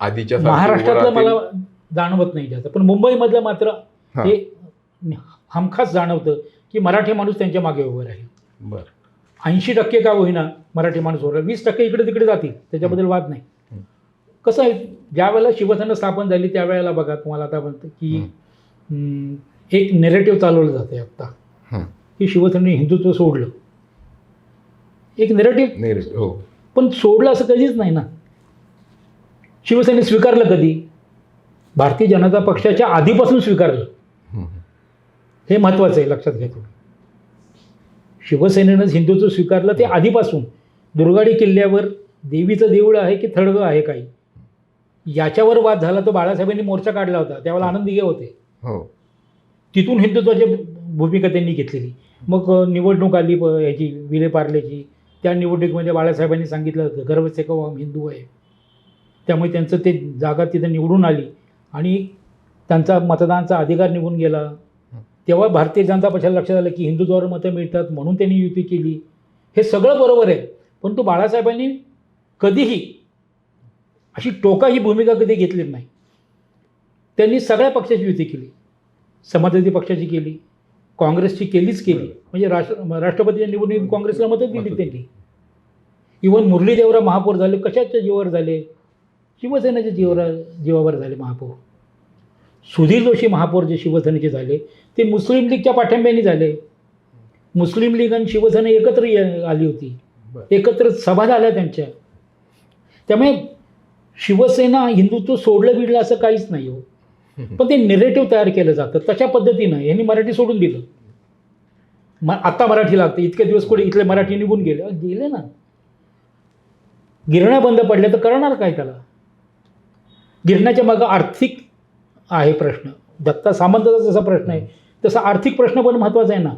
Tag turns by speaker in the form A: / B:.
A: आधीच्या
B: महाराष्ट्रातलं मला जाणवत नाही जास्त, पण मुंबईमधलं मात्र
A: हां.
B: हे हमखास जाणवतं की मराठी माणूस त्यांच्या मागे उभं राहील.
A: बरं.
B: 80% का होईना मराठी माणूस उभं राहील, 20% इकडे तिकडे जातील, त्याच्याबद्दल वाद नाही. कसं आहे, ज्या वेळेला शिवसेना स्थापन झाली त्यावेळेला बघा, तुम्हाला आता म्हणतं की एक नेरेटिव्ह चालवलं जाते आत्ता की शिवसेनेने हिंदुत्व सोडलं, एक नेरेटिव्ह.
A: हो.
B: पण सोडलं असं कधीच नाही ना. शिवसेने स्वीकारलं कधी? भारतीय जनता पक्षाच्या आधीपासून स्वीकारलं. हे महत्त्वाचं आहे, लक्षात घ्या तुम्ही. शिवसेनेनंच हिंदुत्व स्वीकारलं ते आधीपासून. दुर्गाडी किल्ल्यावर देवीचं देऊळ आहे की थडगं आहे काही, याच्यावर वाद झाला. तो बाळासाहेबांनी मोर्चा काढला होता, त्यावेळेला आनंद दिघे होते.
A: हो.
B: तिथून हिंदुत्वाची भूमिका त्यांनी घेतलेली. मग निवडणूक आली ह्याची विलेपार्लेची, त्या निवडणुकीमध्ये बाळासाहेबांनी सांगितलं होतं गर्व से कहो हम हिंदू आहे. त्यामुळे त्यांचं ते जागा तिथं निवडून आली आणि त्यांचा मतदानाचा अधिकार निघून गेला. तेव्हा भारतीय जनता पक्षाला लक्षात आलं की हिंदुत्वावर मतं मिळतात, म्हणून त्यांनी युती केली. हे सगळं बरोबर आहे, परंतु बाळासाहेबांनी कधीही अशी टोका ही भूमिका कधी घेतली नाही. त्यांनी सगळ्या पक्षाची युती केली, समाजवादी पक्षाची केली, काँग्रेसची केलीच केली. म्हणजे राष्ट्रपतीच्या निवडणुकीत काँग्रेसला मतं दिली त्यांनी. इव्हन मुरली देवरा महापौर झाले, कशाच्या जीवावर झाले? शिवसेनेच्या जीवावर झाले महापौर. सुधीर जोशी महापौर जे शिवसेनेचे झाले ते मुस्लिम लीगच्या पाठिंब्याने झाले. मुस्लिम लीग आणि शिवसेना एकत्र आली होती, एकत्र सभा झाल्या त्यांच्या. त्यामुळे शिवसेना हिंदुत्व सोडलं बिडलं असं काहीच नाही हो, पण ते नेरेटिव्ह तयार केलं जातं. तशा पद्धतीनं यांनी मराठी सोडून दिलं. आत्ता मराठी लागते, इतके दिवस कोणी इथले मराठी निघून गेले ना. गिरण्या बंद पडल्या तर करणार काय त्याला? गिरण्याच्या मागं आर्थिक आहे प्रश्न. दत्ता सामंताचा जसा प्रश्न आहे तसा आर्थिक प्रश्न पण महत्त्वाचा आहे ना.